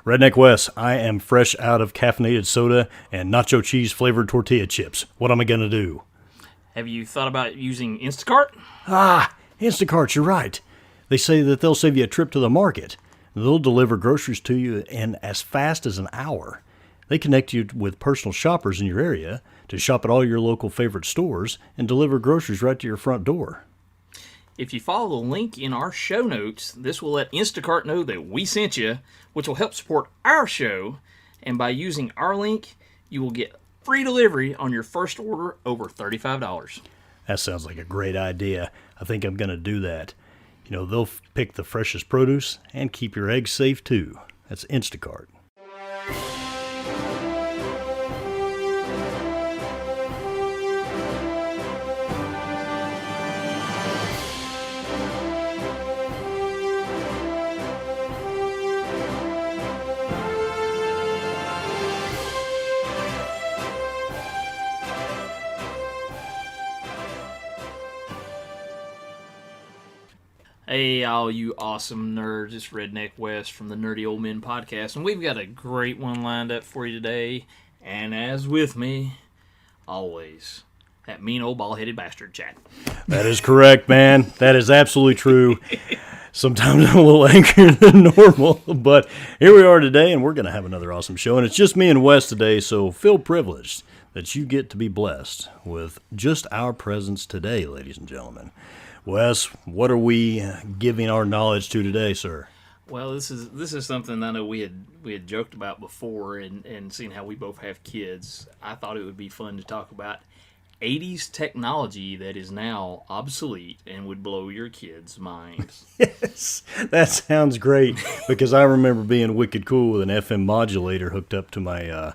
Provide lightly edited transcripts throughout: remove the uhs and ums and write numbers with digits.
Redneck Wes, I am fresh out of caffeinated soda and nacho cheese flavored tortilla chips. What am I going to do? Have you thought about using Instacart? Instacart, you're right. They say that they'll save you a trip to the market. They'll deliver groceries to you in as fast as an hour. They connect you with personal shoppers in your area to shop at all your local favorite stores and deliver groceries right to your front door. If you follow the link in our show notes, this will let Instacart know that we sent you, which will help support our show. And by using our link, you will get free delivery on your first order over $35. That sounds like a great idea. I think I'm going to do that. You know, they'll pick the freshest produce and keep your eggs safe too. That's Instacart. Hey, all you awesome nerds, it's Redneck West from the Nerdy Old Men Podcast, and we've got a great one lined up for you today. And as with me, always, that mean old bald-headed bastard, Chad. That is correct, man. That is absolutely true. Sometimes I'm a little angrier than normal, but here we are today, and we're going to have another awesome show. And it's just me and Wes today, so feel privileged that you get to be blessed with just our presence today, ladies and gentlemen. Wes, what are we giving our knowledge to today, sir? Well, this is something I know we had joked about before, and seeing how we both have kids, I thought it would be fun to talk about 80's technology that is now obsolete and would blow your kids' minds. Yes, that sounds great, because I remember being wicked cool with an FM modulator hooked up to my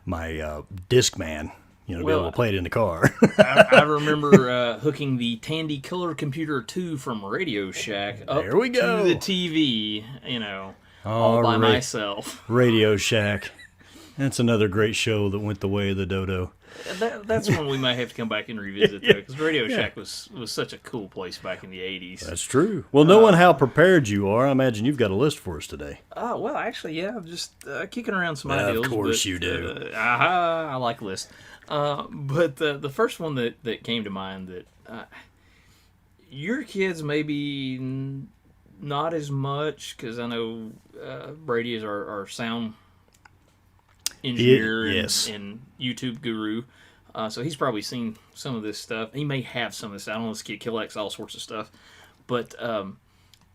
Discman. You know, to be able to play it in the car. I remember hooking the Tandy Color Computer 2 from Radio Shack up there we go. to the TV, you know, all by myself. Radio Shack. That's another great show that went the way of the dodo. That's one we might have to come back and revisit, though, because Radio Shack was such a cool place back in the 80s. That's true. Well, knowing how prepared you are, I imagine you've got a list for us today. Well, actually, yeah, I'm just kicking around some ideas. Of course you do. I like lists. But the first one that came to mind that your kids maybe not as much, because I know Brady is our sound engineer and YouTube guru, so he's probably seen some of this stuff. He may have some of this. I don't know, this kid collects all sorts of stuff, but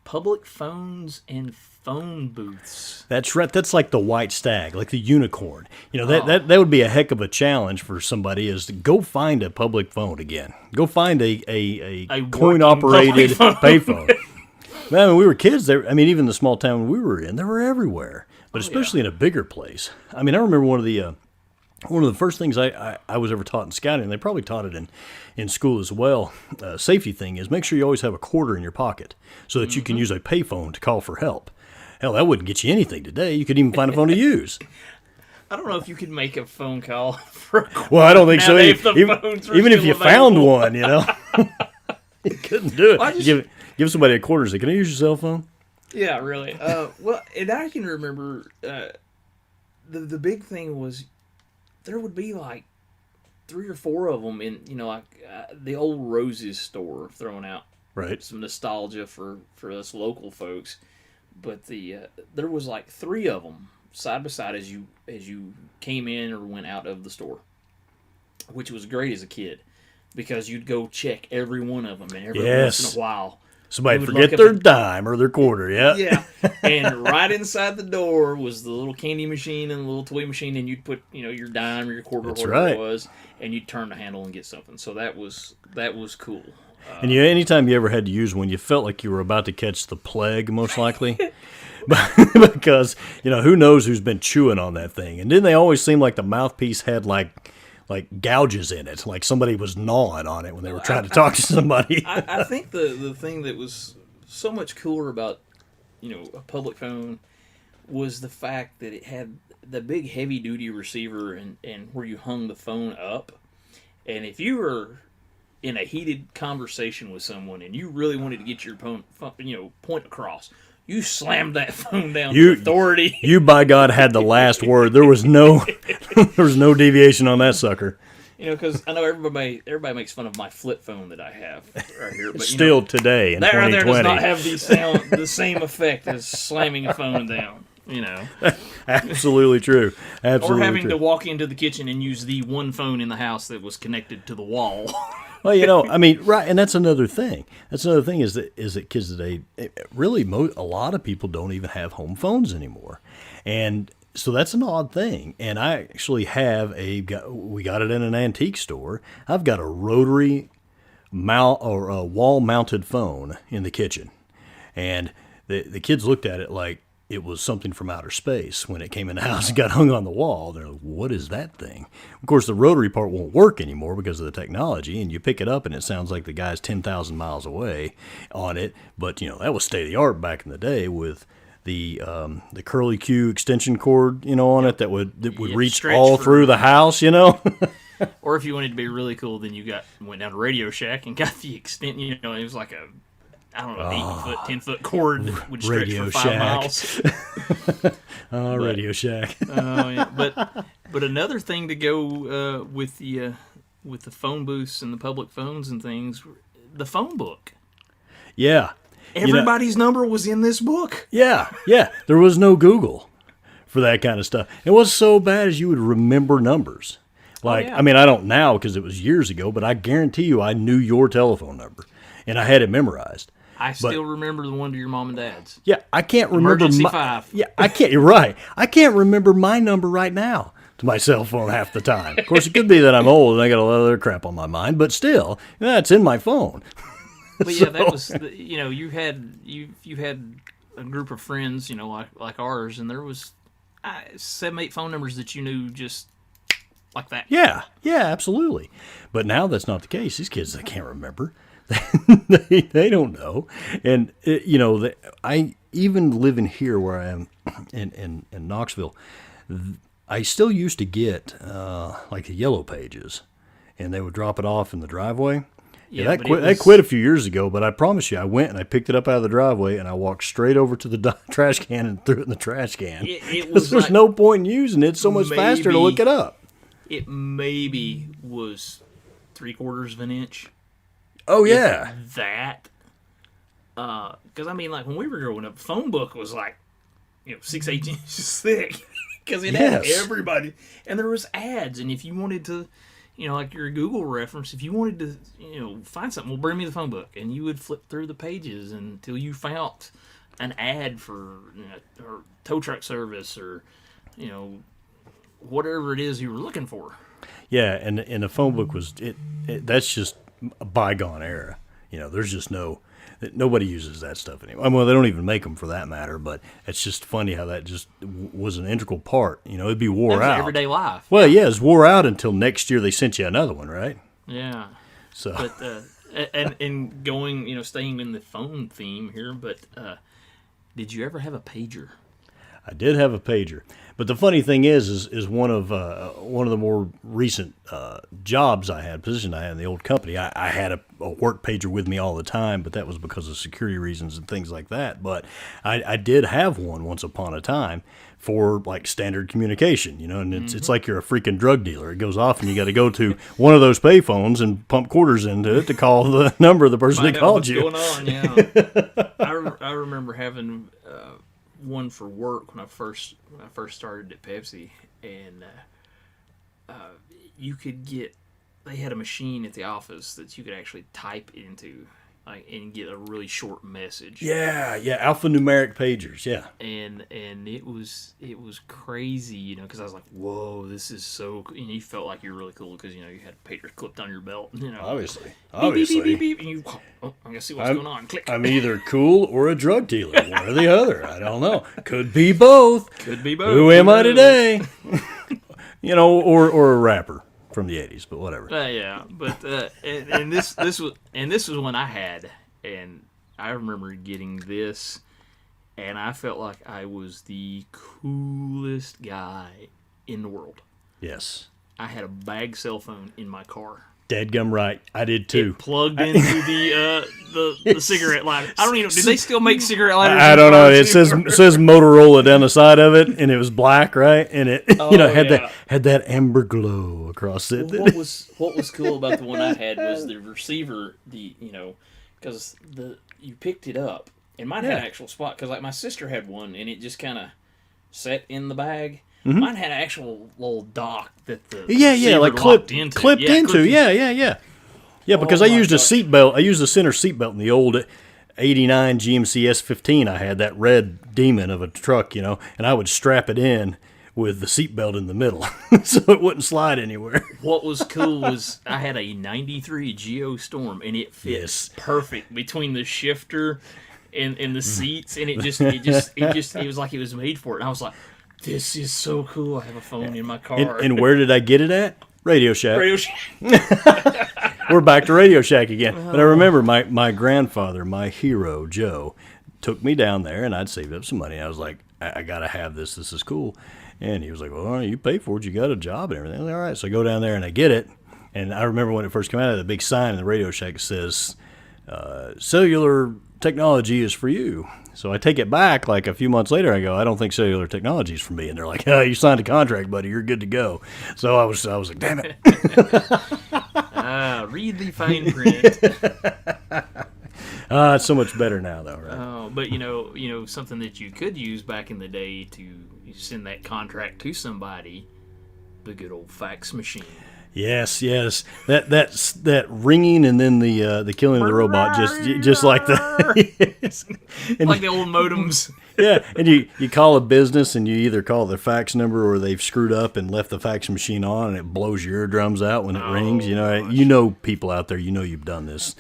public phones and phone booths. That's right. That's like the white stag, like the unicorn. You know, that would be a heck of a challenge for somebody, is to go find a public phone again. Go find a coin-operated payphone. Man, when we were kids, even the small town we were in, they were everywhere. But especially in a bigger place. I mean, I remember one of the first things I was ever taught in scouting, and they probably taught it in school as well, safety thing is make sure you always have a quarter in your pocket so that you can use a payphone to call for help. Hell, that wouldn't get you anything today. You could even find a phone to use. I don't know if you could make a phone call for a quarter. Well, I don't think so. Even if you found one, you know. You couldn't do it. Well, give somebody a quarter and say, can I use your cell phone? Yeah, really. Well, and I can remember the big thing was there would be like 3 or 4 of them in, you know, like the old Roses store, throwing out some nostalgia for us local folks. But there was like 3 of them side by side as you came in or went out of the store, which was great as a kid, because you'd go check every one of them, and every once in a while somebody forget their dime or their quarter. Yeah. And right inside the door was the little candy machine and the little toy machine, and you'd put, you know, your dime or your quarter, or whatever it was, and you'd turn the handle and get something. So that was cool. And anytime you ever had to use one, you felt like you were about to catch the plague, most likely. Because, you know, who knows who's been chewing on that thing. And then they always seem like the mouthpiece had like gouges in it, like somebody was gnawing on it when they were trying to talk to somebody. I think the thing that was so much cooler about, you know, a public phone was the fact that it had the big heavy-duty receiver and where you hung the phone up. And if you were in a heated conversation with someone and you really wanted to get your point across, you slammed that phone down with authority. You, by God, had the last word. There was no deviation on that sucker. Because I know everybody makes fun of my flip phone that I have right here. But still today in that 2020. right there does not have the same effect as slamming a phone down. Absolutely true. Absolutely or having true. to walk into the kitchen and use the one phone in the house that was connected to the wall. Well, I mean, right, and that's another thing. That's another thing is that kids today, really, a lot of people don't even have home phones anymore, and so that's an odd thing. And I actually have we got it in an antique store. I've got a rotary a wall-mounted phone in the kitchen, and the kids looked at it like it was something from outer space when it came in the house and got hung on the wall. They're like, what is that thing? Of course, the rotary part won't work anymore because of the technology, and you pick it up and it sounds like the guy's 10,000 miles away on it. But, that was state-of-the-art back in the day with the curly Q extension cord, on it that would reach all through the house, Or if you wanted to be really cool, then went down to Radio Shack and got the extent, it was like a, I don't know, 8-foot, 10-foot cord that would stretch Radio for 5 miles. Radio Shack. Yeah. But another thing to go with the phone booths and the public phones and things, the phone book. Yeah. Everybody's number was in this book. Yeah. There was no Google for that kind of stuff. It wasn't so bad as you would remember numbers. Like, I mean, I don't now because it was years ago, but I guarantee you I knew your telephone number, and I had it memorized. I still remember the one to your mom and dad's. Yeah, I can't remember. Emergency 5. Yeah, I can't. You're right. I can't remember my number right now to my cell phone half the time. Of course, it could be that I'm old and I got a lot of other crap on my mind, but still, it's in my phone. But yeah, that was you had a group of friends, like ours, and there was 7, 8 phone numbers that you knew just like that. Yeah, absolutely. But now that's not the case. These kids, they can't remember. they don't know. And, I even living here where I am in Knoxville, I still used to get like the yellow pages, and they would drop it off in the driveway. Yeah, that quit a few years ago, but I promise you, I went and I picked it up out of the driveway and I walked straight over to the trash can and threw it in the trash can. There's no point in using it. It's so much faster to look it up. It maybe was 3/4 of an inch. Oh, yeah. That. Because, I mean, like, when we were growing up, phone book was like, 6-8 inches thick. Because it had everybody. And there was ads. And if you wanted to, like your Google reference, if you wanted to, find something, well, bring me the phone book. And you would flip through the pages until you found an ad for or tow truck service or, whatever it is you were looking for. Yeah, and the phone book was, that's just a bygone era. There's just nobody uses that stuff anymore. Well, they don't even make them for that matter, but it's just funny how that just was an integral part. It'd be wore out. Everyday life. Well, yeah, it's wore out until next year they sent you another one, right? Yeah. So. But, and going, staying in the phone theme here, but did you ever have a pager? I did have a pager, but the funny thing is one of the more recent position I had in the old company. I had a work pager with me all the time, but that was because of security reasons and things like that. But I did have one once upon a time for like standard communication, and it's like you're a freaking drug dealer. It goes off and you got to go to one of those payphones and pump quarters into it to call the number of the person that called you. What's going on? Yeah, I remember having one for work when I first started at Pepsi, and you could they had a machine at the office that you could actually type into, and get a really short message. Yeah, alphanumeric pagers. Yeah, and it was crazy, because I was like, whoa, this is so. You felt like you were really cool because you had a pager clipped on your belt. Obviously. Beep, beep, beep, beep, and you. Oh, I'm gonna see what's going on. Click. I'm either cool or a drug dealer, one or the other. I don't know. Could be both. Who am I today? Or a rapper from the 80's, but whatever. Yeah, but and this was one I had, and I remember getting this, and I felt like I was the coolest guy in the world. Yes. I had a bag cell phone in my car. Deadgum right. I did too. It plugged into the cigarette lighter. I don't even know. Do they still make cigarette lighters? I don't know. It says Motorola down the side of it, and it was black, right? And it had that amber glow across it. Well, what was cool about the one I had was the receiver. Because you picked it up, and mine had an actual spot. Because like my sister had one, and it just kind of sat in the bag. Mm-hmm. Mine had an actual little dock that the receiver like clipped into. Yeah, because I used a seatbelt. I used a center seatbelt in the old 89 GMC S15. I had that red demon of a truck, and I would strap it in with the seatbelt in the middle so it wouldn't slide anywhere. What was cool was I had a 93 Geo Storm, and it fit perfect between the shifter and the seats, and it was like it was made for it. And I was like, this is so cool. I have a phone in my car. And where did I get it at? Radio Shack. We're back to Radio Shack again. But I remember my grandfather, my hero, Joe, took me down there, and I'd saved up some money. I was like, I got to have this. This is cool. And he was like, well, all right, you pay for it. You got a job and everything. All right. So I go down there, and I get it. And I remember when it first came out, the big sign in the Radio Shack says, cellular technology is for you. So I take it back like a few months later. I go, I don't think cellular technology is for me. And they're like, you signed a contract, buddy. You're good to go. So I was like, damn it. Read the fine print. It's so much better now, though, right? Oh, but something that you could use back in the day to send that contract to somebody, the good old fax machine. Yes. That ringing and then the killing of the robot, just like that. Yes. And like the old modems. Yeah, and you call a business and you either call their fax number or they've screwed up and left the fax machine on and it blows your eardrums out when it rings. People out there, you've done this.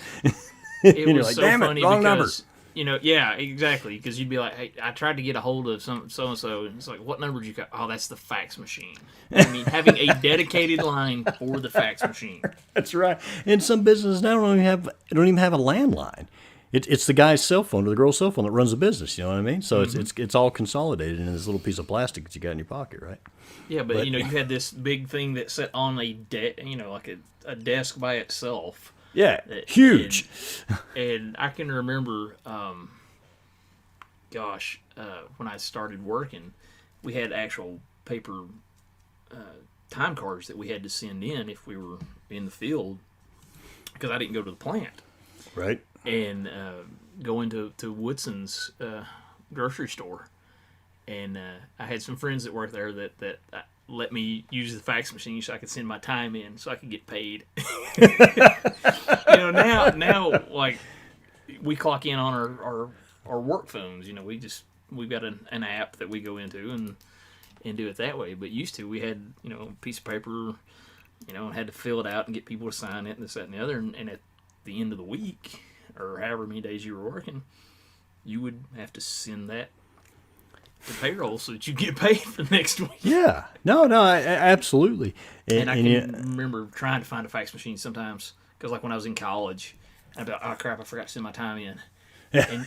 It was like, so damn funny it, wrong because number. Yeah, exactly. Because you'd be like, hey, I tried to get a hold of so and so, and it's like, what number did you got? Oh, that's the fax machine. I mean, having a dedicated line for the fax machine. That's right. And some businesses now don't even have a landline. It's the guy's cell phone or the girl's cell phone that runs the business. You know what I mean? So it's all consolidated in this little piece of plastic that you got in your pocket, right? Yeah, but you had this big thing that sat on a like a desk by itself. Yeah, huge. And I can remember, when I started working, we had actual paper time cards that we had to send in if we were in the field, because I didn't go to the plant. Right. And go into Woodson's grocery store. And I had some friends that worked there that let me use the fax machine so I could send my time in so I could get paid. Now like we clock in on our work phones. We've got an app that we go into and do it that way. But used to, we had a piece of paper, and had to fill it out and get people to sign it and this, that, and the other. And at the end of the week, or however many days you were working, you would have to send that to payroll so that you get paid for the next week. Yeah. No, absolutely. And I can remember trying to find a fax machine sometimes, because like when I was in college, I'd be like, oh crap, I forgot to send my time in. And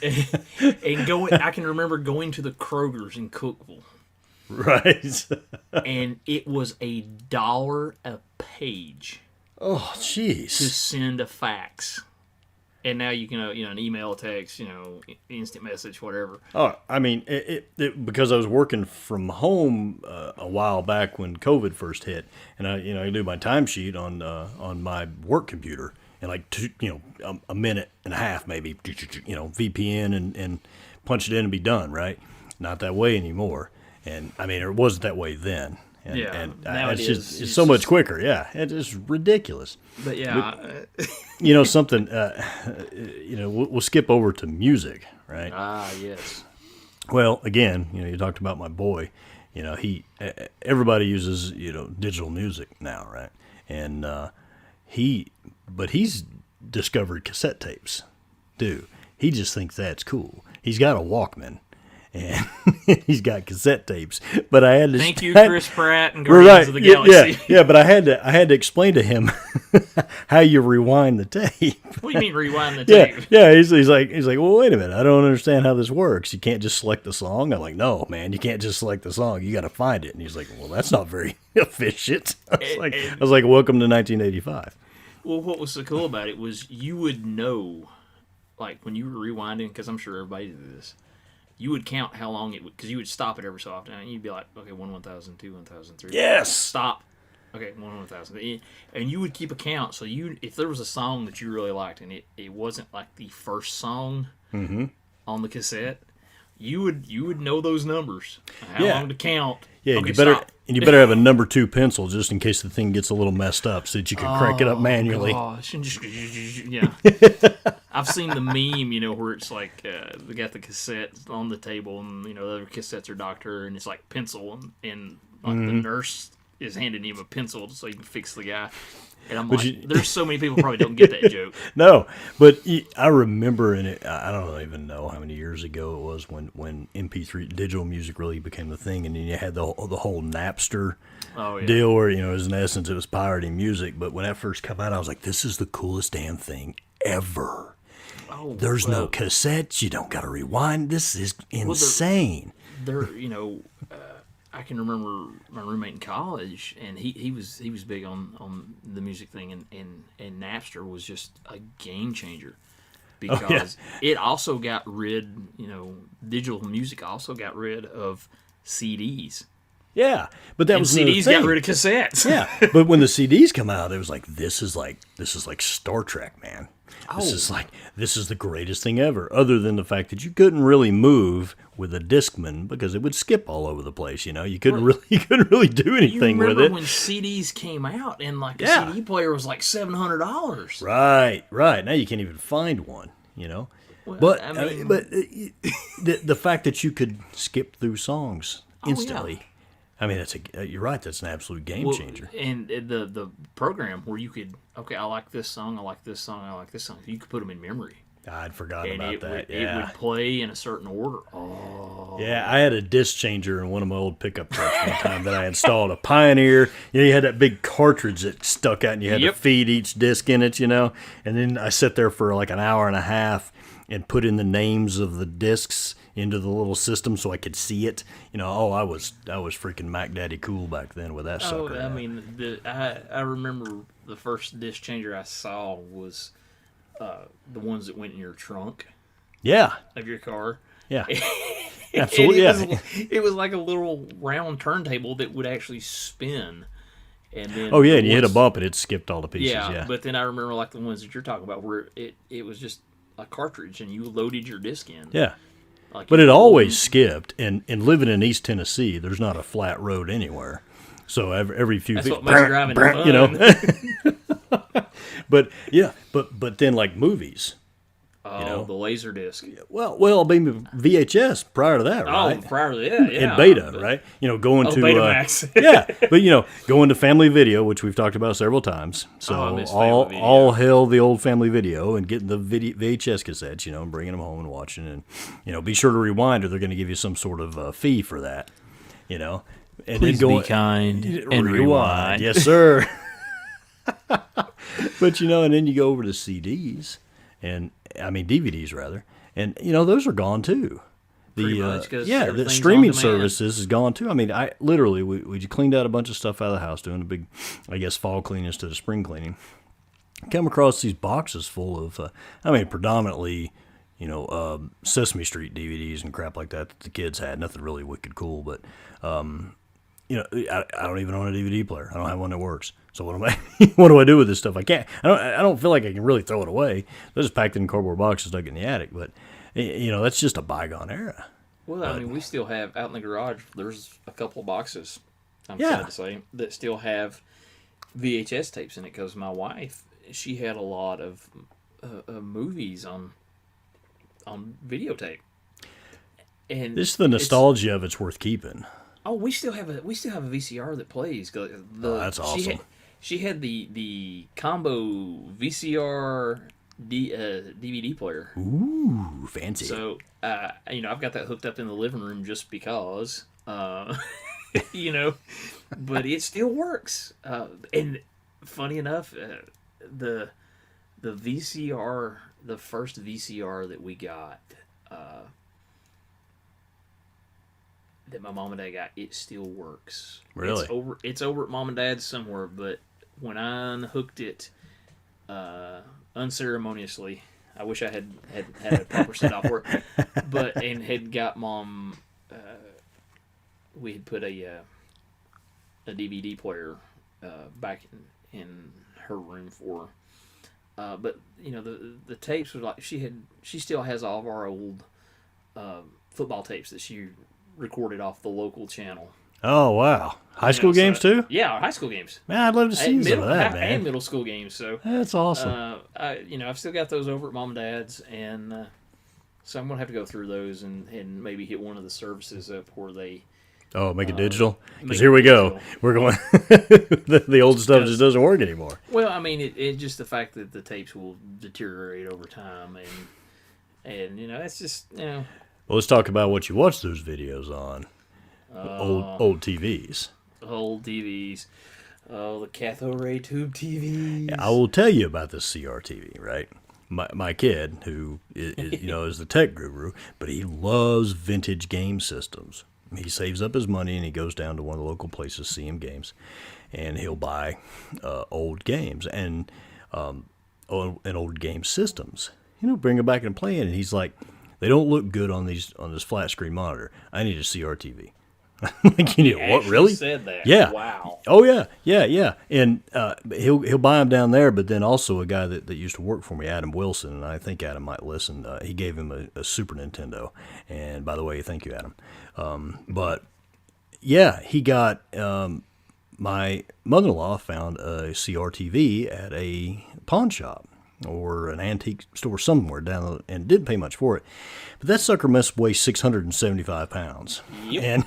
I can remember going to the Kroger's in Cookeville. Right. And it was $1 a page. Oh, jeez. To send a fax. And now you can, an email, text, instant message, whatever. Oh, I mean, it because I was working from home a while back when COVID first hit, and I do my timesheet on my work computer in like a minute and a half maybe, VPN and punch it in and be done, right? Not that way anymore, and I mean it wasn't that way then. And now it's so much quicker. Yeah, it's ridiculous. But yeah, something. We'll skip over to music, right? Ah, yes. Well, again, you talked about my boy. Everybody uses digital music now, right? And he's discovered cassette tapes. Dude, he just thinks that's cool. He's got a Walkman. And he's got cassette tapes, but I had to. Thank you, Chris Pratt and Guardians of the Galaxy. Yeah, but I had to explain to him how you rewind the tape. What do you mean rewind the tape? Yeah. He's like, well, wait a minute, I don't understand how this works. You can't just select the song. I'm like, no, man, you can't just select the song. You got to find it. And he's like, well, that's not very efficient. I was like, welcome to 1985. Well, what was so cool about it was you would know, like when you were rewinding, because I'm sure everybody did this. You would count how long it would, because you would stop it every so often, and you'd be like, okay, 1,000, 2,000, 3. Yes. Stop. Okay, 1,000, and you would keep a count. So if there was a song that you really liked, and it wasn't like the first song on the cassette, you would know those numbers, how long to count. Yeah, okay, you better have a number 2 pencil just in case the thing gets a little messed up, so that you can crank it up manually. Gosh. Yeah, I've seen the meme, where it's like they got the cassette on the table, and the other cassettes are doctor, and it's like pencil, and like the nurse is handing him a pencil so he can fix the guy. And I'm there's so many people probably don't get that joke. No, but I remember I don't even know how many years ago it was when MP3 digital music really became the thing, and then you had the whole Napster deal where, in essence it was pirating music. But when that first came out, I was like, this is the coolest damn thing ever. There's no cassettes. You don't got to rewind. This is insane. I can remember my roommate in college, and he was big on the music thing, and Napster was just a game changer because it also got rid, digital music also got rid of CDs. Yeah, but that was CDs got rid of cassettes. Yeah, but when the CDs come out, it was like this is like Star Trek, man. This is the greatest thing ever. Other than the fact that you couldn't really move with a Discman because it would skip all over the place. You couldn't really do anything with it. When CDs came out and like a CD player was like $700. Right. Now you can't even find one. Well, but the fact that you could skip through songs instantly. I mean, you're right. That's an absolute game changer. And the program where you could, I like this song, I like this song, I like this song. You could put them in memory. I'd forgotten about that. It would play in a certain order. Oh. Yeah, I had a disc changer in one of my old pickup trucks one time that I installed. A Pioneer. You had that big cartridge that stuck out, and you had to feed each disc in it, And then I sat there for like an hour and a half and put in the names of the discs into the little system so I could see it. I was freaking Mac Daddy cool back then with that sucker. I mean, I remember the first disc changer I saw was the ones that went in your trunk. Yeah. Of your car. Yeah. Absolutely. It was like a little round turntable that would actually spin. And then and you hit a bump and it skipped all the pieces. Yeah. But then I remember like the ones that you're talking about where it was just a cartridge and you loaded your disc in. Yeah. But it always skipped, and living in East Tennessee, there's not a flat road anywhere. So every few feet, what makes driving fun. But then like movies. The laser disc. Well, maybe VHS prior to that, right? Oh, prior to that, yeah. And Beta, right? Going to Betamax. but going to Family Video, which we've talked about several times. So all hell the old Family Video and getting the VHS cassettes, and bringing them home and watching, and be sure to rewind, or they're going to give you some sort of fee for that, And please then be kind and rewind. Yes, sir. But and then you go over to CDs. And DVDs rather, and those are gone too. The streaming services is gone too. I mean, I literally we cleaned out a bunch of stuff out of the house, doing a big, fall cleaning instead of spring cleaning. Come across these boxes full of, predominantly, Sesame Street DVDs and crap like that the kids had. Nothing really wicked cool, but I don't even own a DVD player. I don't have one that works. So what do I do with this stuff? I don't feel like I can really throw it away. They're just packed in cardboard boxes stuck in the attic. But that's just a bygone era. Well, we still have out in the garage. There's a couple of boxes. I'm sad to say that still have VHS tapes in it because my wife, she had a lot of movies on videotape. And this is the nostalgia of it's worth keeping. Oh, we still have a VCR that plays. That's awesome. She had the combo VCR DVD player. Ooh, fancy. So I've got that hooked up in the living room just because, but it still works. And funny enough, the VCR, the first VCR that we got. That my mom and dad got, it still works. Really? It's over at mom and dad's somewhere, but when I unhooked it, unceremoniously. I wish I had a proper set off for it, and had got Mom. We had put a DVD player back in her room for her. But the tapes were like she still has all of our old football tapes that she recorded off the local channel. Oh, wow. High school games, too? Yeah, high school games. Man, I'd love to see some of that, man. And middle school games. So that's awesome. I've still got those over at Mom and Dad's, and so I'm going to have to go through those and maybe hit one of the services up where they... Oh, make it digital? Because here we go. We're going... the old stuff just doesn't work anymore. Well, I mean, it's just the fact that the tapes will deteriorate over time, and it's just, Well, let's talk about what you watch those videos on. Old TVs. Old TVs. Oh, the cathode ray tube TVs. Yeah, I will tell you about this CRTV, right? My kid, who is the tech guru, but he loves vintage game systems. He saves up his money and he goes down to one of the local places, CM Games, and he'll buy old games and old game systems. Bring them back and play it. And he's like, they don't look good on this flat screen monitor. I need a CRTV. Like, what, really? Said that. Yeah. Wow. Oh, yeah. And he'll buy them down there, but then also a guy that used to work for me, Adam Wilson, and I think Adam might listen, he gave him a Super Nintendo. And by the way, thank you, Adam. But, yeah, he got, my mother-in-law found a CRTV at a pawn shop or an antique store somewhere and didn't pay much for it. But that sucker must weigh 675 pounds. Yep. And,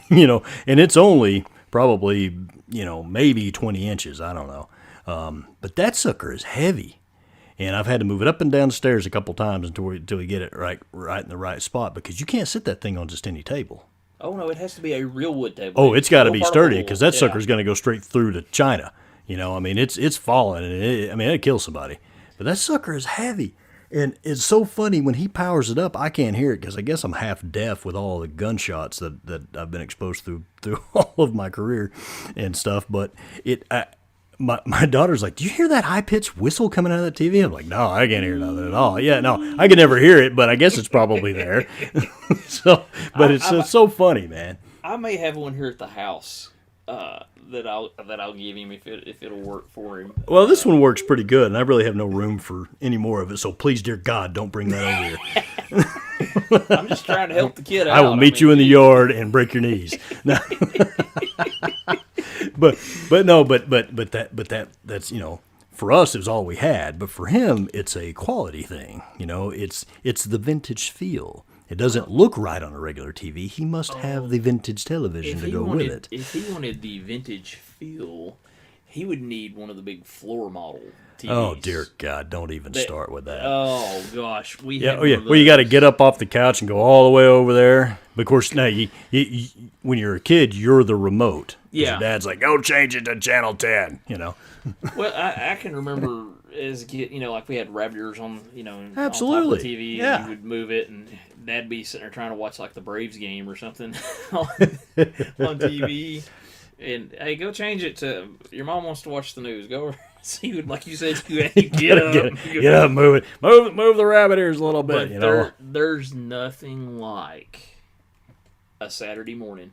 and it's only probably, maybe 20 inches. I don't know. But that sucker is heavy. And I've had to move it up and down the stairs a couple times until we get it right in the right spot, because you can't sit that thing on just any table. Oh, no, it has to be a real wood table. Oh, it's got to be sturdy, because that sucker's going to go straight through to China. I mean, it's falling, and it'd kill somebody. But that sucker is heavy. And it's so funny, when he powers it up, I can't hear it because I guess I'm half deaf with all the gunshots that I've been exposed through all of my career and stuff. But my daughter's like, do you hear that high-pitched whistle coming out of the TV? I'm like, no, I can't hear nothing at all. Yeah, no, I can never hear it, but I guess it's probably there. But it's so funny, man. I may have one here at the house that I'll give him if it'll work for him. Well, this one works pretty good, and I really have no room for any more of it. So please, dear God, don't bring that over here. I'm just trying to help the kid out. I will meet you in the yard and break your knees. No. but that's for us it was all we had. But for him, it's a quality thing. It's the vintage feel. It doesn't look right on a regular TV. He must have the vintage television to go with it. If he wanted the vintage feel, he would need one of the big floor model TVs. Oh, dear God, don't even start with that. Oh, gosh. Well, you got to get up off the couch and go all the way over there. But, of course, now, when you're a kid, you're the remote. Yeah. Your dad's like, go change it to Channel 10, Well, I can remember as a kid, like we had rabbit ears on, Absolutely. on top of the TV, and you would move it, and Dad'd be sitting there trying to watch like the Braves game or something on TV. And hey, go change it to your mom wants to watch the news. Go over. So you would, like you said, you get up, move it, move the rabbit ears a little bit. But there's nothing like a Saturday morning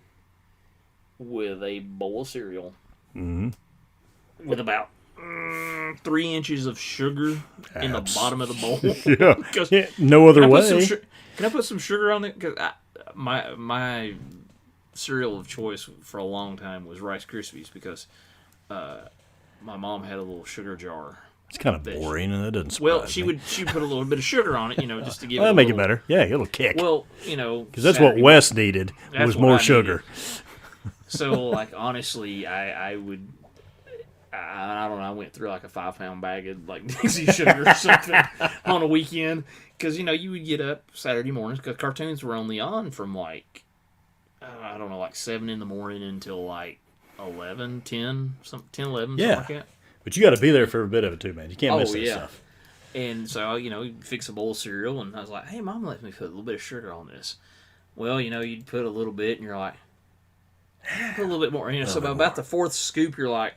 with a bowl of cereal with about 3 inches of sugar in the bottom of the bowl. Yeah, no other way. Can I put some sugar on it? Because my cereal of choice for a long time was Rice Krispies, because my mom had a little sugar jar. It's kind of boring, and it doesn't surprise Well, she would put a little bit of sugar on it, just to give it. That'll make it better. Yeah, a little kick. Well, because that's what Wes needed was more sugar. So, like, honestly, I would. I don't know. I went through like a 5-pound bag of like Dixie sugar or something on a weekend, because you would get up Saturday mornings because cartoons were only on from like I don't know, like 7 in the morning until like 11, 10, 11, something like that. But you got to be there for a bit of it too, man. You can't miss that stuff. And so you'd fix a bowl of cereal, and I was like, "Hey, Mom, let me put a little bit of sugar on this." Well, you'd put a little bit, and you're like, "Put a little bit more." So about the 4th scoop, you're like.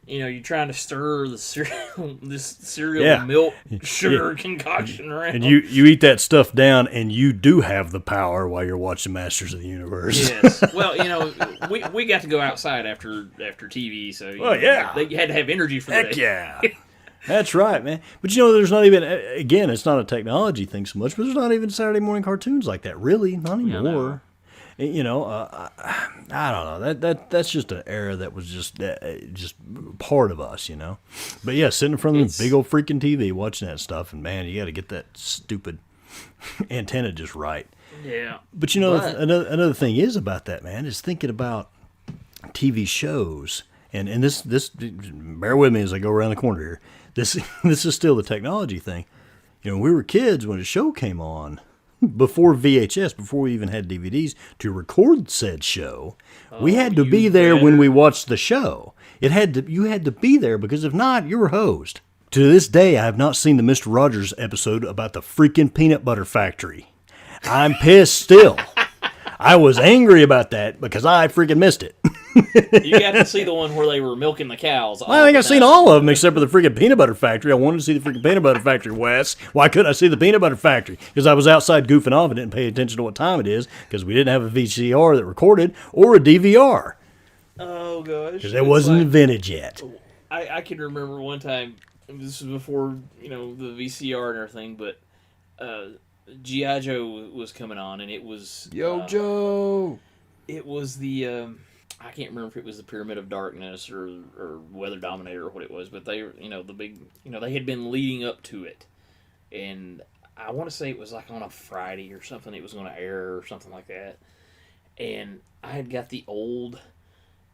you're trying to stir the cereal milk sugar concoction around. And you eat that stuff down, and you do have the power while you're watching Masters of the Universe. Yes. Well, we got to go outside after TV, so they had to have energy for that. Heck yeah. That's right, man. But there's not even, again, it's not a technology thing so much, but there's not even Saturday morning cartoons like that, really, not anymore. I don't know. That's just an era that was just part of us, But yeah, sitting in front of the big old freaking TV watching that stuff, and man, you got to get that stupid antenna just right. Yeah. But another thing is about that, man, is thinking about TV shows, and this bear with me as I go around the corner here. This is still the technology thing. When we were kids, when a show came on, before VHS, before we even had DVDs, to record said show, we had to be there when we watched the show. You had to be there, because if not, you were hosed. To this day, I have not seen the Mr. Rogers episode about the freaking peanut butter factory. I'm pissed still. I was angry about that because I freaking missed it. You got to see the one where they were milking the cows. I think I've seen all of them except for the freaking peanut butter factory. I wanted to see the freaking peanut butter factory, Wes. Why couldn't I see the peanut butter factory? Because I was outside goofing off and didn't pay attention to what time it is, because we didn't have a VCR that recorded or a DVR. Oh, gosh. Because it wasn't invented yet. I can remember one time, this was before, the VCR and everything, but G.I. Joe was coming on, and it was... Joe! It was the... I can't remember if it was the Pyramid of Darkness or Weather Dominator or what it was, but they, the big, they had been leading up to it. And I want to say it was like on a Friday or something it was going to air or something like that. And I had got the old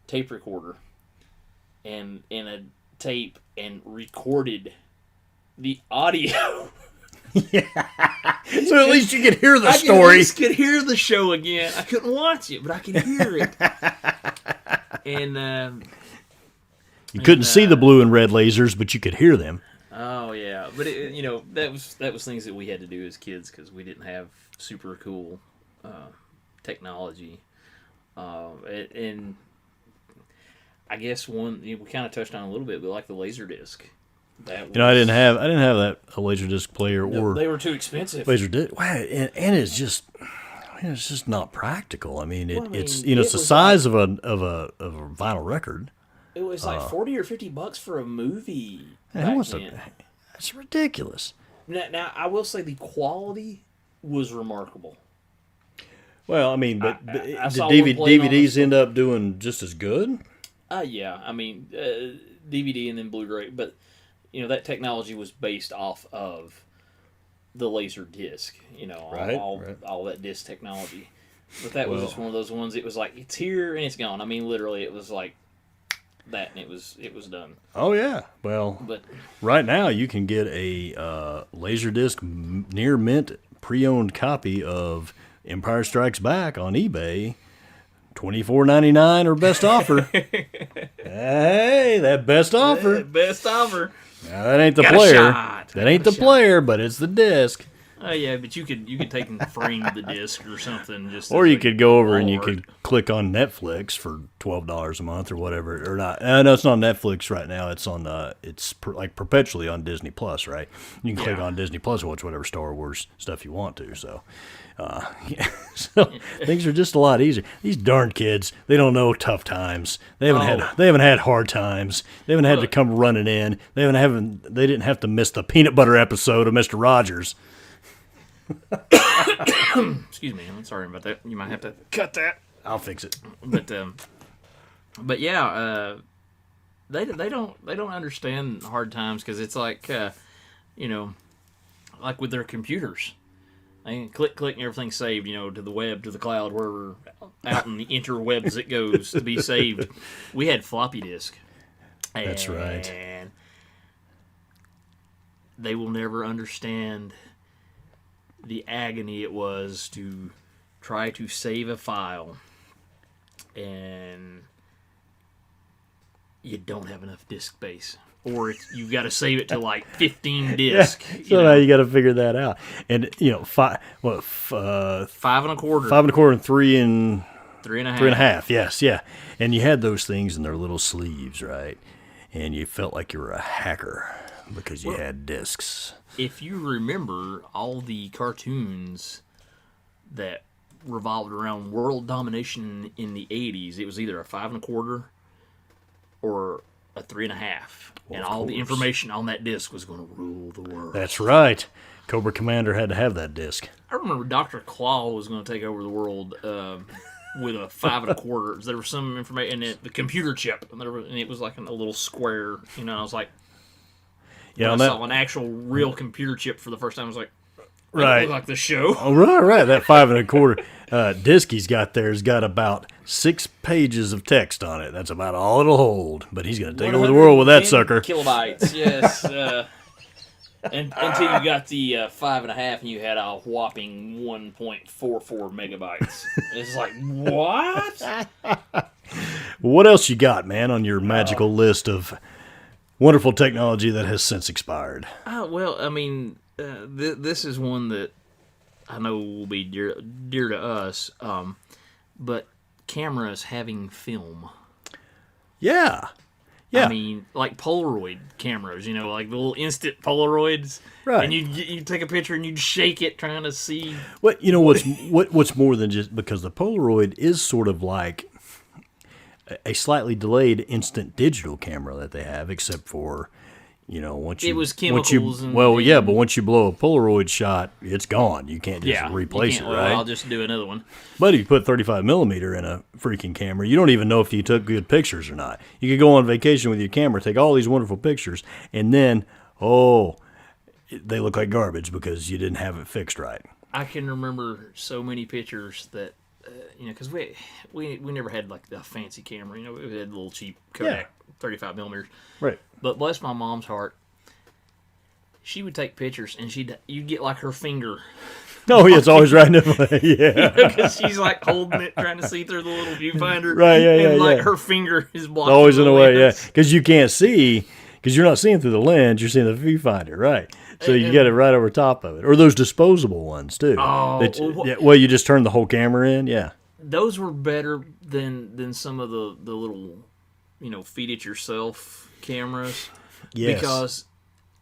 tape recorder and a tape and recorded the audio. Yeah. So at least you could hear the story. I could hear the show again. I couldn't watch it, but I could hear it. And you couldn't see the blue and red lasers, but you could hear them. Oh yeah, but that was things that we had to do as kids because we didn't have super cool technology, and I guess we kind of touched on a little bit, but like the Laserdisc. I didn't have that a Laserdisc player, or they were too expensive. Laserdisc, and it's just not practical. I mean, it's the size of a vinyl record. It was like $40 or $50 for a movie. That's ridiculous. Now I will say the quality was remarkable. Well, I mean, but did DVDs end up doing just as good? Yeah. I mean, DVD and then Blu-ray, but that technology was based off of the laser disc. All that disc technology. But that was just one of those ones. It was like it's here and it's gone. I mean, literally, it was like that, and it was done. Oh yeah. Well, but right now you can get a Laserdisc near mint pre-owned copy of Empire Strikes Back on eBay, $24.99 or best offer. Hey, that best offer. Best offer. Now, that ain't the player. That ain't the player, but it's the disc. Oh yeah, but you could take and frame the disc or something. Or you could go over and you could click on Netflix for $12 a month or whatever, or not. No, it's not Netflix right now. It's on like perpetually on Disney Plus, right? You can click on Disney Plus and watch whatever Star Wars stuff you want to. So, so things are just a lot easier. These darn kids, they don't know tough times. They haven't had hard times. They haven't had to come running in. They didn't have to miss the peanut butter episode of Mr. Rogers. Excuse me, I'm sorry about that. You might have to cut that. I'll fix it. But yeah, they don't understand hard times because it's like like with their computers, they can click and everything's saved to the web, to the cloud, wherever out in the interwebs it goes to be saved. We had floppy disk. That's right. And they will never understand the agony it was to try to save a file and you don't have enough disk space, or you've got to save it to like 15 disk. So now you got to figure that out. And 5 1/4, 5 1/4, and 3 and 3 1/2. 3 1/2. Yes, yeah. And you had those things in their little sleeves, right? and you felt like you were a hacker because you had discs. If you remember all the cartoons that revolved around world domination in the 80s, it was either a 5 1/4 or a 3 1/2. Well, and all the information on that disc was going to rule the world. That's right. Cobra Commander had to have that disc. I remember Dr. Claw was going to take over the world with a 5 1/4. There was some information, and the computer chip, and it was like a little square. You know, I was like, I saw an actual real computer chip for the first time, I was like, right, looked like the show. Oh, right. That 5 1/4 disc he's got there has got about 6 pages of text on it. That's about all it'll hold. But he's going to take over the world with that sucker. Kilobytes, yes. Until you got the 5 1/2, and you had a whopping 1.44 megabytes. It's like, what? What else you got, man, on your magical list of wonderful technology that has since expired? Well, I mean, this is one that I know will be dear to us, but cameras having film. Yeah. Yeah. I mean, like Polaroid cameras, like the little instant Polaroids. Right. And you'd take a picture and you'd shake it trying to see. Well, what's more than just because the Polaroid is sort of like a slightly delayed instant digital camera that they have, except for, once you... It was chemicals. But once you blow a Polaroid shot, it's gone. You can't just replace it, right? I'll just do another one. But if you put 35 millimeter in a freaking camera, you don't even know if you took good pictures or not. You could go on vacation with your camera, take all these wonderful pictures, and then, they look like garbage because you didn't have it fixed right. I can remember so many pictures that, because we never had like the fancy camera. We had a little cheap Kodak 35 millimeters. Right. But bless my mom's heart, she would take pictures and you'd get like her finger. Oh, yeah, it's always right in the way. Yeah. Because she's like holding it, trying to see through the little viewfinder. Right, and her finger is blocking. Always in the way, yeah. Because you can't see, because you're not seeing through the lens, you're seeing the viewfinder, right? So you get it right over top of it. Or those disposable ones, too. Oh. You just turn the whole camera in, yeah. Those were better than some of the little, feed it yourself cameras. Yes. Because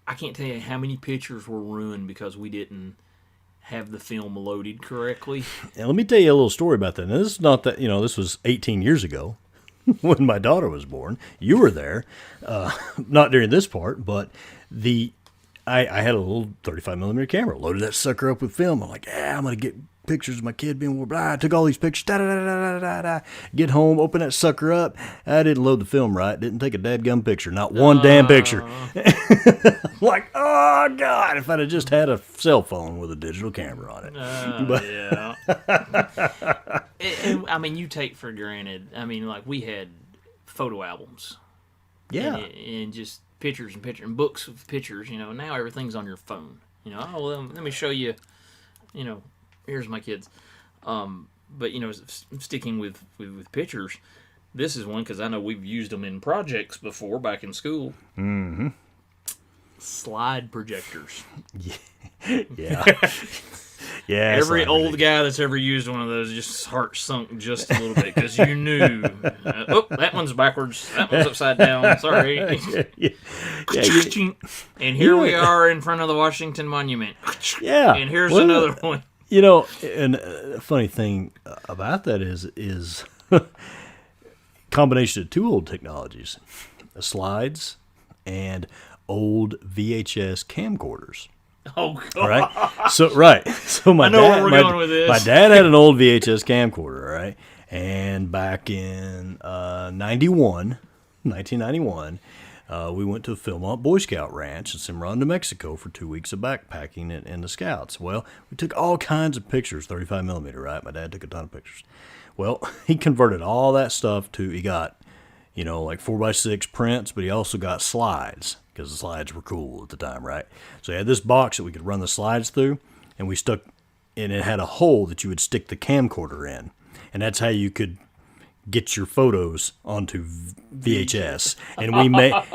I can't tell you how many pictures were ruined because we didn't have the film loaded correctly. And let me tell you a little story about that. Now, this is not that, this was 18 years ago when my daughter was born. You were there. Not during this part, but I had a little 35 millimeter camera. Loaded that sucker up with film. I'm like, I'm going to get pictures of my kid being born. I took all these pictures. Get home, open that sucker up. I didn't load the film right. Didn't take a dadgum picture. Not one damn picture. Like, oh, God, if I'd have just had a cell phone with a digital camera on it. Yeah. I mean, you take for granted. I mean, like, we had photo albums. Yeah. And just pictures and books of pictures, now everything's on your phone. Let me show you, here's my kids. But, sticking with pictures, this is one because I know we've used them in projects before back in school. Mm-hmm. Slide projectors. Yeah. Yeah. Every old guy that's ever used one of those, just heart sunk just a little bit because you knew. That one's backwards. That one's upside down. Sorry. And here we are in front of the Washington Monument. Yeah. And here's another one. And a funny thing about that is combination of two old technologies, slides and old VHS camcorders. Oh, God. All right. So my I know dad, where we're going with this. My dad had an old VHS camcorder, right? And back in 1991, we went to the Philmont Boy Scout Ranch in Cimarron, New Mexico for 2 weeks of backpacking and the Scouts. Well, we took all kinds of pictures, 35 millimeter, right? My dad took a ton of pictures. Well, he converted all that stuff to, he got, like 4x6 prints, but he also got slides because the slides were cool at the time, right? So he had this box that we could run the slides through, and and it had a hole that you would stick the camcorder in. And that's how you could get your photos onto VHS. And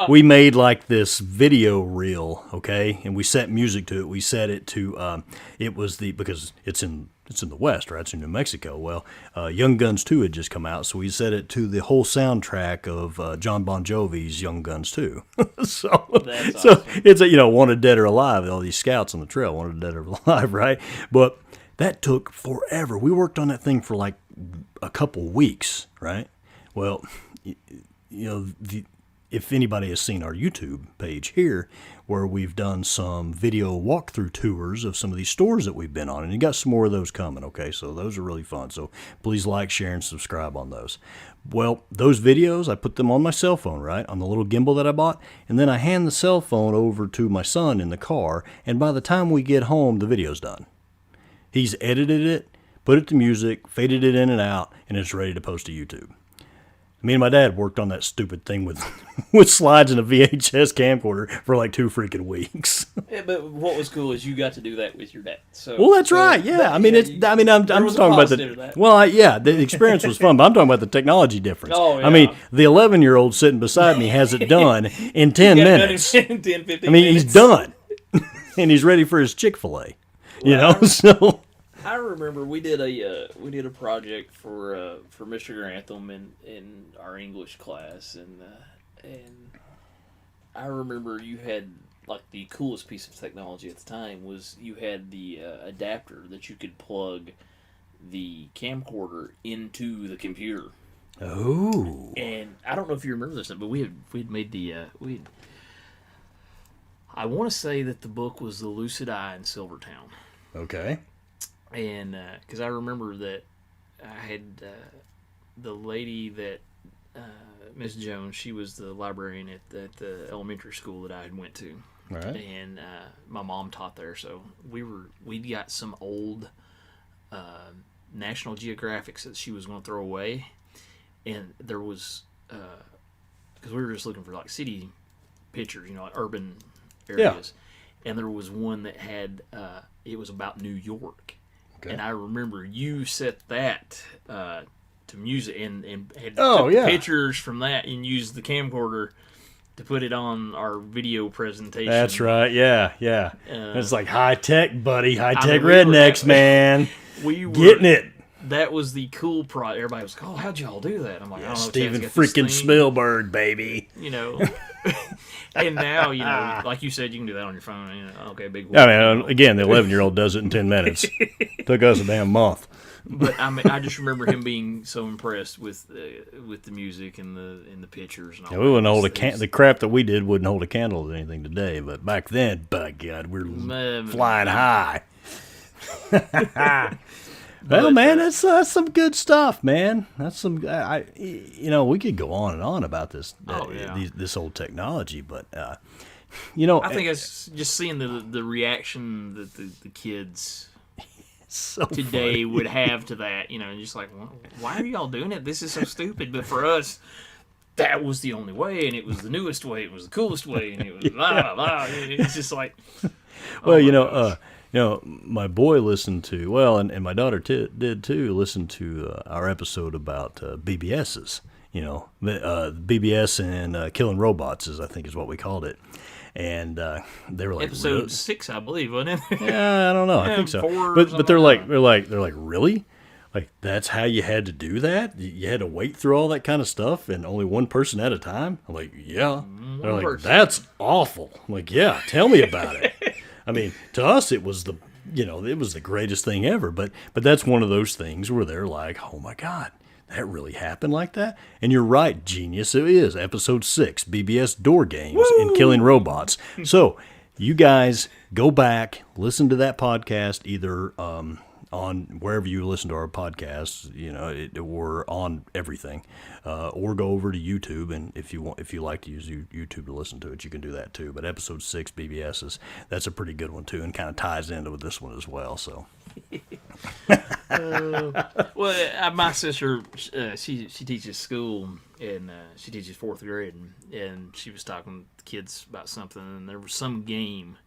we made like this video reel, okay? And we set music to it. We set it to, because it's in it's in the West, right? It's in New Mexico. Well, Young Guns 2 had just come out, so we set it to the whole soundtrack of John Bon Jovi's Young Guns 2. so That's so awesome. it's wanted dead or alive. All these scouts on the trail wanted dead or alive, right? But that took forever. We worked on that thing for like a couple weeks, right? Well, if anybody has seen our YouTube page here, where we've done some video walkthrough tours of some of these stores that we've been on, and you got some more of those coming, okay? So those are really fun. So please like, share, and subscribe on those. Well, those videos, I put them on my cell phone, right, on the little gimbal that I bought, and then I hand the cell phone over to my son in the car, and by the time we get home, the video's done. He's edited it, put it to music, faded it in and out, and it's ready to post to YouTube. Me and my dad worked on that stupid thing with slides and a VHS camcorder for like 2 freaking weeks. Yeah, but what was cool is you got to do that with your dad. So, well, that's right. Yeah, I'm talking about the experience was fun, but I'm talking about the technology difference. Oh, yeah. I mean, the 11-year-old sitting beside me has it done in 10 minutes. 10, 15 I mean, he's done, and he's ready for his Chick-fil-A. So. I remember we did a project for Mr. Grantham in our English class, and I remember you had like the coolest piece of technology at the time was you had the adapter that you could plug the camcorder into the computer. Oh. And I don't know if you remember this, but we'd made I want to say that the book was The Lucid Eye in Silvertown. Okay. And because I remember that I had the lady that Miss Jones, she was the librarian at the elementary school that I had went to. All right. And my mom taught there, so we'd got some old National Geographics that she was going to throw away, and there was because we were just looking for like city pictures, like urban areas, and there was one that had it was about New York. Okay. And I remember you set that to music and had took pictures from that and used the camcorder to put it on our video presentation. That's right. Yeah. It's like high tech, buddy. High tech rednecks, man. We were getting it. That was the cool project. Everybody was like, "Oh, how'd y'all do that?" I'm like, "I don't know." Steven freaking Spielberg, baby. And now, like you said, you can do that on your phone. Okay, big. I mean, again, the 11-year-old does it in 10 minutes. Took us a damn month. But I just remember him being so impressed with the music and the pictures. And all we wouldn't hold the crap that we did wouldn't hold a candle to anything today. But back then, by God, we're flying high. Well, man, that's some good stuff, man. That's some. We could go on and on about this this old technology, but I think it's just seeing the reaction that the kids today would have to that. Just like, why are y'all doing it? This is so stupid. But for us, that was the only way, and it was the newest way, it was the coolest way, and it was blah blah. It's just like, my boy listened to, and my daughter did too, listen to our episode about BBSs, BBS and Killing Robots I think is what we called it. And they were like episode 6, I believe, wasn't it? Yeah, I don't know. I think so. But they're like really? Like that's how you had to do that? You had to wait through all that kind of stuff and only one person at a time? I'm like, yeah. They're like, that's awful. I'm like, yeah, tell me about it. I mean, to us, it was the greatest thing ever. But that's one of those things where they're like, oh my God, that really happened like that? And you're right, genius. It is episode 6, BBS door games and Killing Robots. So you guys go back, listen to that podcast, either on wherever you listen to our podcasts, or on everything, or go over to YouTube, and if you like to use YouTube to listen to it, you can do that too. But episode 6 BBS's, that's a pretty good one too, and kind of ties into with this one as well. So, my sister, she teaches school, and she teaches 4th grade, and she was talking to the kids about something, and there was some game.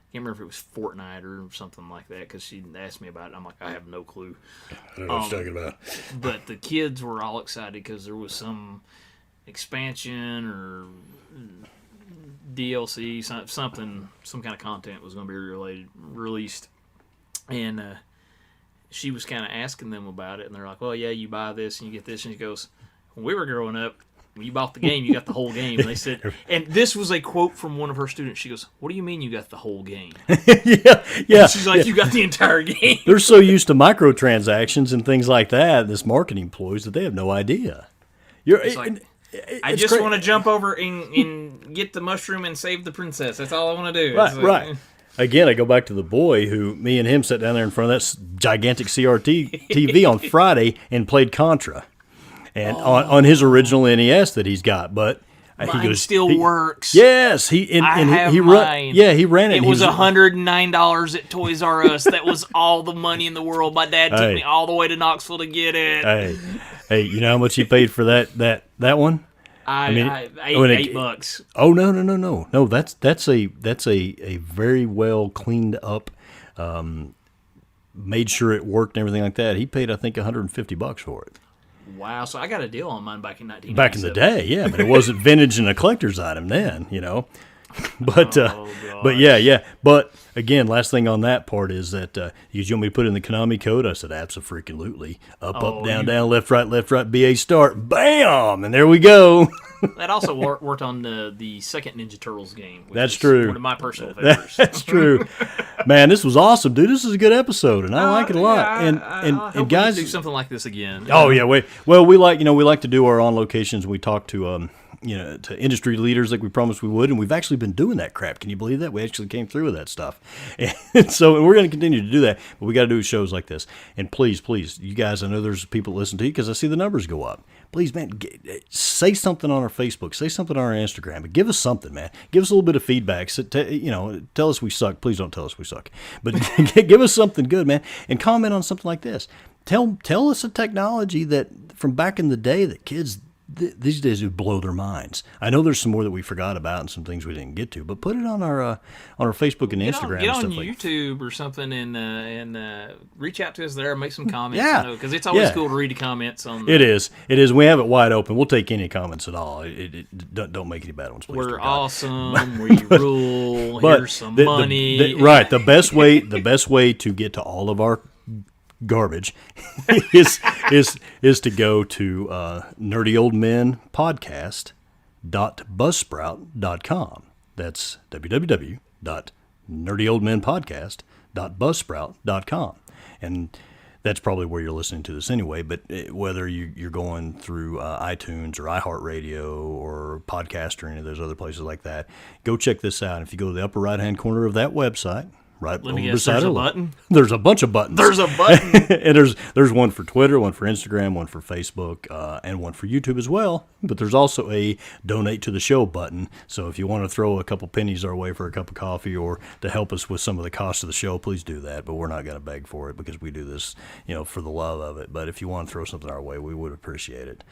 I can't remember if it was Fortnite or something like that, because she asked me about it. I'm like, I have no clue. I don't know what you're talking about. But the kids were all excited because there was some expansion or DLC, something, some kind of content was going to be released. And she was kind of asking them about it, and they're like, well, yeah, you buy this and you get this. And she goes, when we were growing up, when you bought the game, you got the whole game. And they said, and this was a quote from one of her students. She goes, what do you mean you got the whole game? Yeah. And she's like, you got the entire game. They're so used to microtransactions and things like that, this marketing ploys, that they have no idea. I just want to jump over and get the mushroom and save the princess. That's all I want to do. Right. Again, I go back to the boy who, me and him sat down there in front of that gigantic CRT TV on Friday and played Contra. And on his original NES that he's got, but mine still works. Yes, he ran it. It was $109 at Toys R Us. That was all the money in the world. My dad took me all the way to Knoxville to get it. Hey, you know how much he paid for that one? $8. Oh no! That's a very well cleaned up, made sure it worked and everything like that. He paid, I think, $150 for it. Wow, so I got a deal on mine back in 1997. Back in the day, yeah, but it wasn't vintage and a collector's item then, you know. But yeah. But again, last thing on that part is that you want me to put in the Konami code? I said, absolutely. Up, down, left, right, BA start, bam, and there we go. That also worked on the second Ninja Turtles game. Which That's is true. One of my personal favorites. That's true. Man, this was awesome, dude. This is a good episode, and I like it a lot. And guys, we do something like this again. Oh yeah, we like to do our on locations. We talk to to industry leaders like we promised we would, and we've actually been doing that crap. Can you believe that? We actually came through with that stuff. And so we're going to continue to do that, but we got to do shows like this. And please, you guys, I know there's people that listen to you because I see the numbers go up. Please, man, say something on our Facebook, say something on our Instagram, but give us something, man. Give us a little bit of feedback. So, tell us we suck. Please don't tell us we suck, but give us something good, man, and comment on something like this. Tell us a technology that from back in the day that kids these days would blow their minds. I know there's some more that we forgot about and some things we didn't get to, but put it on our Facebook and Instagram. Get and on stuff YouTube or something and reach out to us there and make some comments. Yeah, because it's always cool to read the comments on. It is. We have it wide open. We'll take any comments at all. Don't make any bad ones, please. We're awesome. We rule. Here's some money. The best way to get to all of our garbage is to go to nerdyoldmenpodcast.buzzsprout.com. That's www.nerdyoldmenpodcast.buzzsprout.com. And that's probably where you're listening to this anyway, but whether you're going through iTunes or iHeartRadio or Podcast or any of those other places like that, go check this out. If you go to the upper right-hand corner of that website, right over beside there's a button? There's a bunch of buttons. There's a button. And there's one for Twitter, one for Instagram, one for Facebook, and one for YouTube as well. But there's also a donate to the show button. So if you want to throw a couple pennies our way for a cup of coffee or to help us with some of the cost of the show, please do that. But we're not going to beg for it because we do this, for the love of it. But if you want to throw something our way, we would appreciate it.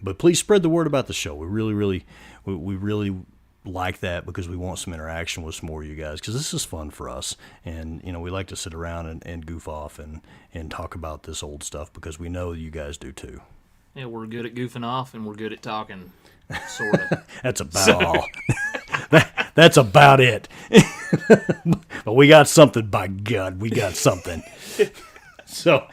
But please spread the word about the show. We really like that because we want some interaction with some more of you guys because this is fun for us, and we like to sit around and goof off and talk about this old stuff because we know you guys do too. Yeah, we're good at goofing off and we're good at talking, sort of. That's about all. That's about it. But we got something, by God, we got something. So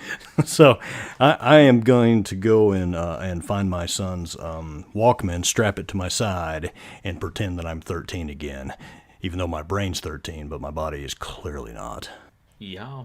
I am going to go and find my son's Walkman, strap it to my side, and pretend that I'm 13 again, even though my brain's 13, but my body is clearly not. Yeah.